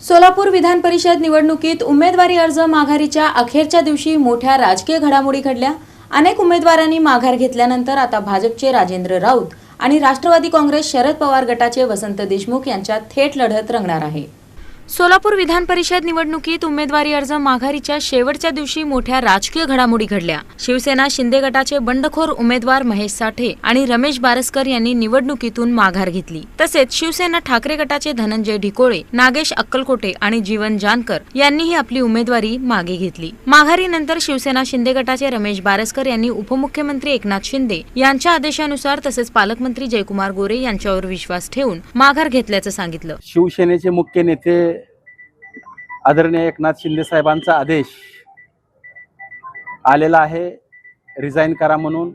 सोलापूर विधान परिषद निवडणुकीत उमेदवारी अर्ज माघारीच्या अखेरच्या दिवशी मोठ्या राजकीय घडामोडी घडल्या। अनेक उमेदवारांनी माघार घेतल्यानंतर आता भाजपचे राजेंद्र राऊत आणि राष्ट्रवादी काँग्रेस शरद पवार गटाचे वसंत देशमुख यांच्यात थेट लढत रंगणार आहे। सोलापूर विधान परिषद निवडणुकीत उमेदवारी अर्ज माघारीच्या शेवटच्या दिवशी मोठ्या राजकीय घडामोडी घडल्या। शिवसेना शिंदे गटाचे बंडखोर उमेदवार महेश साठे आणि रमेश बारसकर यांनी निवडणुकीतून माघार घेतली। तसेच शिवसेना ठाकरे गटाचे धनंजय ढिकोळे, नागेश अक्कलकोटे आणि जीवन जानकर यांनीही आपली उमेदवारी मागे घेतली। माघारीनंतर शिवसेना शिंदे गटाचे रमेश बारसकर यांनी उपमुख्यमंत्री एकनाथ शिंदे यांच्या आदेशानुसार तसेच पालकमंत्री जयकुमार गोरे यांच्यावर विश्वास ठेवून माघार घेतल्याचं सांगितलं। शिवसेनेचे मुख्य नेते आदरणीय एकनाथ शिंदे साहेबांचा आदेश आलेला आहे रिझाईन करा म्हणून।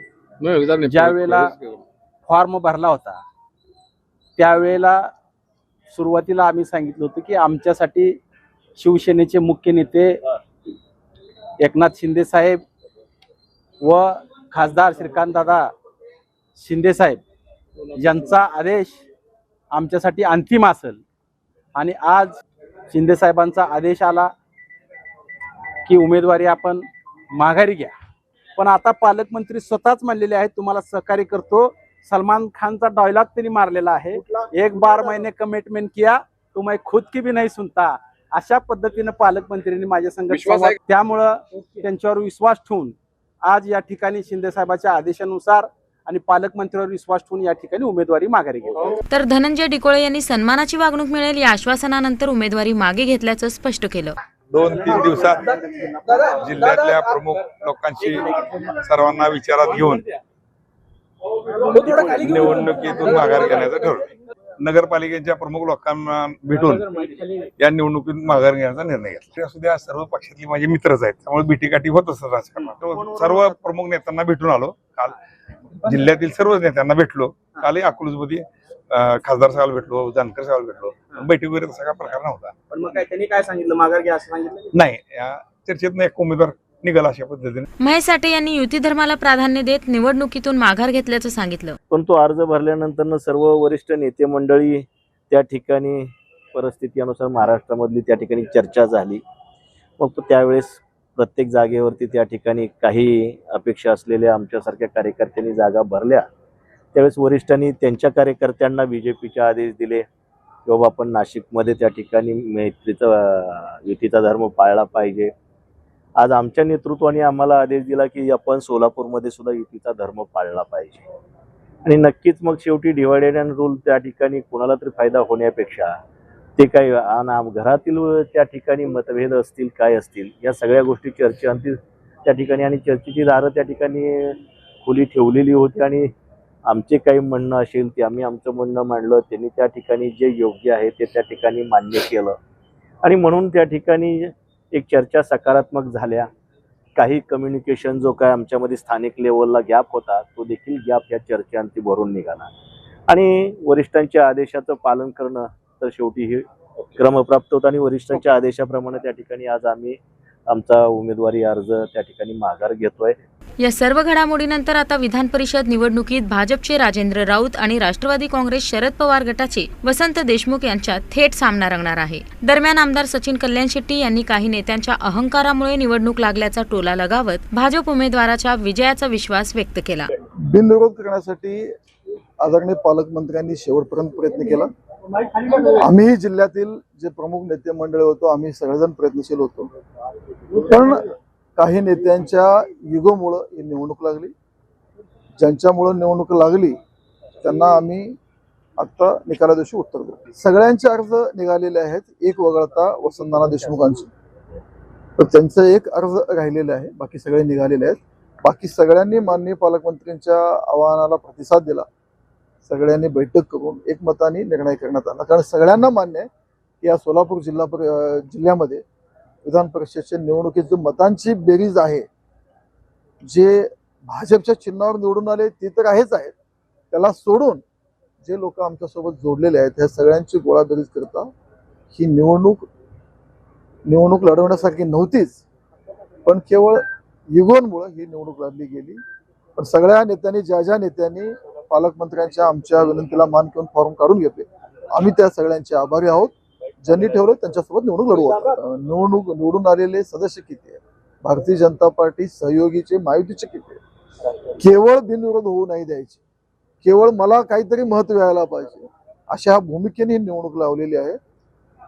ज्या वेळेला फॉर्म भरला होता त्यावेळेला सुरुवातीला आम्ही सांगितलं होतं की आमच्यासाठी शिवसेनेचे मुख्य नेते एकनाथ शिंदे साहेब व खासदार श्रीकांतदादा शिंदे साहेब यांचा आदेश आमच्यासाठी अंतिम असेल। आणि आज शिंदे साहेबांचा आदेश आला की उमेदवारी आपण माघारी घ्या। पण आता पालकमंत्री स्वतःच म्हणलेले आहेत तुम्हाला सहकार्य करतो। सलमान खानचा डायलॉग त्यांनी मारलेला आहे, एक बार मैंने कमिटमेंट किया तो मैं खुद की भी नहीं सुनता। अशा पद्धतीने पालकमंत्र्यांनी माझ्या संग त्यामुळे त्यांच्यावर विश्वास ठेवून आज या ठिकाणी शिंदे साहेबांच्या आदेशानुसार आणि पालकमंत्र्यांवर विश्वास ठेवून या ठिकाणी उमेदवारी माघारी घेतली। तर धनंजय ढिकोळे यांनी सन्मानाची वागणूक मिळेल या आश्वासनानंतर उमेदवारी मागे घेतल्याचं स्पष्ट केलं। 2-3 दिवसात जिल्ह्यातल्या प्रमुख लोकांशी सर्वांना विचारात घेऊन निवडणुकीतून माघार घेण्याचं ठरवलं। नगरपालिकेच्या प्रमुख लोकांना भेटून या निवडणुकीत माघार घेण्याचा निर्णय घेतला। सुद्धा सर्व पक्षातली माझे मित्रच आहेत, त्यामुळे भेटीगाठी होत असतात राजकारणात। सर्व प्रमुख नेत्यांना भेटून आलो काल, जिल्ह्यातील सर्व नेत्यांना भेटलो। कालही अकलूजमध्ये खासदार साहेब भेटलो, जानकर साहेब भेटलो। बैठक वगैरे तसा काय प्रकार नव्हता। पण मग काय त्यांनी काय सांगितलं, माघार घ्या असं सांगितलं नाही। या चर्चेतनं एक उमेदवार निघाला अशा पद्धतीने। महेश साठे यांनी युती धर्माला प्राधान्य देत निवडणुकीतून माघार घेतल्याचं सांगितलं। पण तो अर्ज भरल्यानंतर सर्व वरिष्ठ नेते मंडळी त्या ठिकाणी परिस्थितीनुसार महाराष्ट्रामधली त्या ठिकाणी चर्चा झाली। मग त्यावेळेस प्रत्येक जागेवरती त्या ठिकाणी काही अपेक्षा असलेल्या आमच्यासारख्या कार्यकर्त्यांनी जागा भरल्या। त्यावेळेस वरिष्ठांनी त्यांच्या कार्यकर्त्यांना बीजेपीचे आदेश दिले की बाबा आपण नाशिकमध्ये त्या ठिकाणी युतीचा धर्म पाळला पाहिजे। आज आमच्या नेतृत्वाने आम्हाला आदेश दिला की आपण सोलापूरमध्ये सुद्धा युतीचा धर्म पाळला पाहिजे। आणि नक्कीच मग शेवटी डिवायडेड अँड रूल त्या ठिकाणी कोणाला तरी फायदा होण्यापेक्षा ते काही घरातील त्या ठिकाणी मतभेद असतील काय असतील या सगळ्या गोष्टी चर्चेअंती त्या ठिकाणी आणि चर्चेची दारं त्या ठिकाणी खुली ठेवलेली होती। आणि आमचे काही म्हणणं असेल ते आम्ही आमचं म्हणणं मांडलं, त्यांनी त्या ठिकाणी जे योग्य आहे ते त्या ठिकाणी मान्य केलं। आणि म्हणून त्या ठिकाणी एक चर्चा सकारात्मक झाल्या। काही कम्युनिकेशन जो काय आमच्यामध्ये स्थानिक लेवलला गॅप होता तो देखील गॅप या चर्चेअंती भरून निघाला। आणि वरिष्ठांच्या आदेशाचं पालन करणं तर शेवटी हे क्रमप्राप्त होतं आणि वरिष्ठांच्या आदेशाप्रमाणे त्या ठिकाणी आज आम्ही आमचा उमेदवारी अर्ज त्या ठिकाणी माघार घेतोय। या सर्व घडामोडीनंतर आता विधान परिषद निवडणुकीत भाजपचे राजेंद्र राऊत आणि राष्ट्रवादी काँग्रेस शरद पवार गटाचे वसंत देशमुख यांच्यात थेट सामना रंगणार आहे। दरम्यान आमदार सचिन कल्याण शेट्टी यांनी काही नेत्यांच्या अहंकारामुळे निवडणूक लागल्याचा टोला लगावत भाजप उमेदवाराच्या विजयाचा विश्वास व्यक्त केला। बिनविरोध करण्यासाठी आदरणीय पालकमंत्र्यांनी शेवटपर्यंत प्रयत्न केला। आम्ही जिल्ह्यातील जे प्रमुख नेते मंडळी होतो आम्ही सगळेजण प्रयत्नशील होतो, पण काही नेत्यांच्या युगोमुळं ही निवडणूक लागली। ज्यांच्यामुळं निवडणूक लागली त्यांना आम्ही आता निकाला दिवशी उत्तर देऊ। सगळ्यांचे अर्ज निघालेले आहेत, एक वगळता वसंतनाना देशमुखांचे, तर त्यांचं एक अर्ज राहिलेले आहे, बाकी सगळे निघालेले आहेत। बाकी सगळ्यांनी माननीय पालकमंत्र्यांच्या आवाहनाला प्रतिसाद दिला। सगळ्यांनी बैठक करून एकमताने निर्णय करण्यात आला, कारण सगळ्यांना मान्य आहे की या सोलापूर जिल्ह्यामध्ये विधान परिषदेच्या निवडणुकीत मतांची बेरीज आहे, जे भाजपच्या चिन्हावर निवडून आले ते तर आहेच आहेत, त्याला सोडून जे लोक आमच्यासोबत जोडलेले आहेत ह्या सगळ्यांची गोळाबेरीज करता ही निवडणूक लढवण्यासारखी नव्हतीच, पण केवळ युगोंमुळे ही निवडणूक लढली गेली। पण सगळ्या नेत्यांनी ज्या नेत्यांनी पालकमंत्र्यांच्या आमच्या विनंतीला मान करून फॉर्म काढून घेतले आम्ही त्या सगळ्यांचे आभारी आहोत। ज्यांनी ठेवलं त्यांच्यासोबत निवडणूक लढवू आपण. निवडून आलेले सदस्य किती आहेत, भारतीय जनता पार्टी सहयोगीचे महायुतीचे किती आहेत, केवळ बिनविरोध होऊ नाही द्यायची, केवळ मला काहीतरी महत्व यायला पाहिजे अशा भूमिकेने ही निवडणूक लावलेली आहे.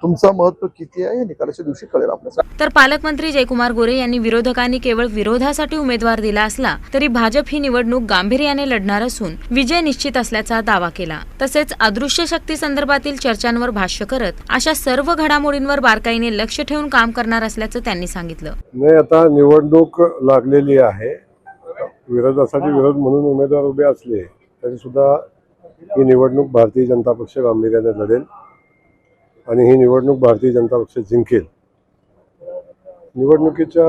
तुमचा महत्व किती आहे हे निकालाच्या दिवशी कळेल आपल्याला. तर पालकमंत्री जयकुमार गोरे यांनी विरोधकांनी केवळ विरोधासाठी उमेदवार दिला असला तरी भाजप ही निवडणूक गांभीर्याने लढणार असून विजय निश्चित असल्याचा दावा केला. तसेच अदृश्य शक्ती संदर्भातील चर्चांवर भाष्य करत अशा सर्व घडामोडींवर बारकाईने लक्ष ठेवून काम करणार असल्याचं त्यांनी सांगितलं. नाही, आता निवडणूक लागलेली आहे. विरोधासाठी विरोध म्हणून उमेदवार उभे असले तरी सुद्धा ही निवडणूक भारतीय जनता पक्ष गांभीर्याने लढेल आणि ही निवडणूक भारतीय जनता पक्ष जिंकेल. निवडणुकीच्या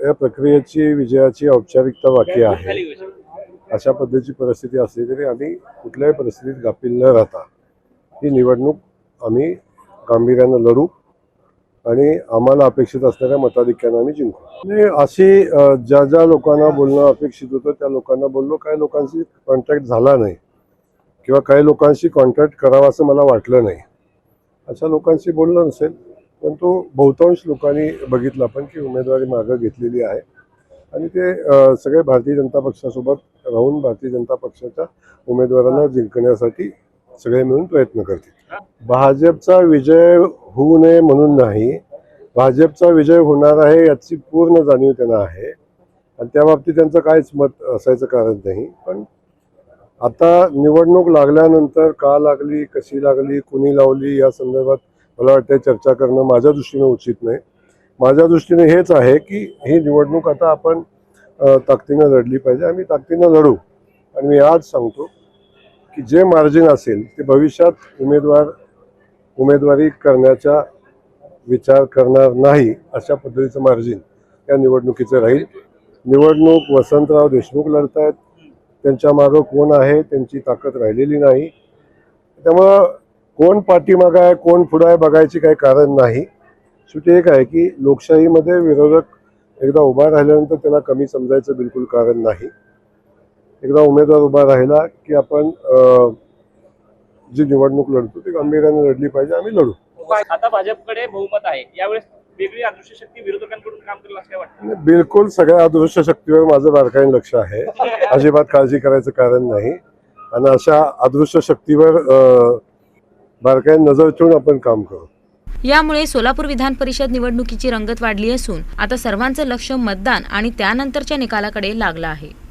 या प्रक्रियेची विजयाची औपचारिकता बाकी आहे. अशा पद्धतीची परिस्थिती असली तरी आम्ही कुठल्याही परिस्थितीत गाफील न राहता ही निवडणूक आम्ही गांभीर्यानं लढू आणि आम्हाला अपेक्षित असणाऱ्या मताधिक्यानं आम्ही जिंकू. आणि अशी ज्या ज्या लोकांना बोलणं अपेक्षित होतं त्या लोकांना बोललो. काही लोकांशी कॉन्टॅक्ट झाला नाही किंवा काही लोकांशी कॉन्टॅक्ट करावा असं मला वाटलं नाही. अशा लोकांशी बोललं नसेल, परंतु बहुतांश लोकांनी बघितलं आपण की उमेदवारी मागं घेतलेली आहे आणि ते सगळे भारतीय जनता पक्षासोबत राहून भारतीय जनता पक्षाच्या उमेदवारांना जिंकण्यासाठी सगळे मिळून प्रयत्न करतील. भाजपचा विजय होऊ नये म्हणून नाही, भाजपचा विजय होणार आहे याची पूर्ण जाणीव त्यांना आहे आणि त्या बाबतीत त्यांचं काहीच मत असायचं कारण नाही. पण आता निवडणूक लागल्यानंतर का लागली, कशी लागली, कुणी लावली या संदर्भात मला वाटतं चर्चा करणं माझ्या दृष्टीने उचित नाही. माझ्या दृष्टीने हेच आहे की ही निवडणूक आता आपण ताकदीनं लढली पाहिजे. आम्ही ताकदीनं लढू आणि मी आज सांगतो की जे मार्जिन असेल ते भविष्यात उमेदवारी करण्याचा विचार करणार नाही अशा पद्धतीचं मार्जिन या निवडणुकीचं राहील. निवडणूक वसंतराव देशमुख लढतायत, त्यांच्या मागं कोण आहे त्यांची ताकद राहिलेली नाही. त्यामुळं कोण पाठीमागं आहे कोण पुढं आहे बघायची काही कारण नाही. शेवटी एक आहे की लोकशाहीमध्ये विरोधक एकदा उभा राहिल्यानंतर त्याला कमी समजायचं बिलकुल कारण नाही. एकदा उमेदवार उभा राहिला की आपण जी निवडणूक लढतो ती गांभीर्याने लढली पाहिजे. आम्ही लढू. आता भाजपकडे बहुमत आहे, यावेळेस वेगळी अदृश्य शक्ती विरोधकांकडून काम करेल असं काय वाटतं? बिलकुल सगळ्या अदृश्य शक्तीवर माझं बारकाईने लक्ष आहे. अजिबात काळजी करायचं कारण नाही आणि अशा अदृश्य शक्तीवर बारकाईने नजर ठेवून आपण काम करू. यामुळे सोलापूर विधान परिषद निवडणुकीची रंगत वाढली असून आता सर्वांचं लक्ष मतदान आणि त्यानंतरच्या निकालाकडे लागलं आहे.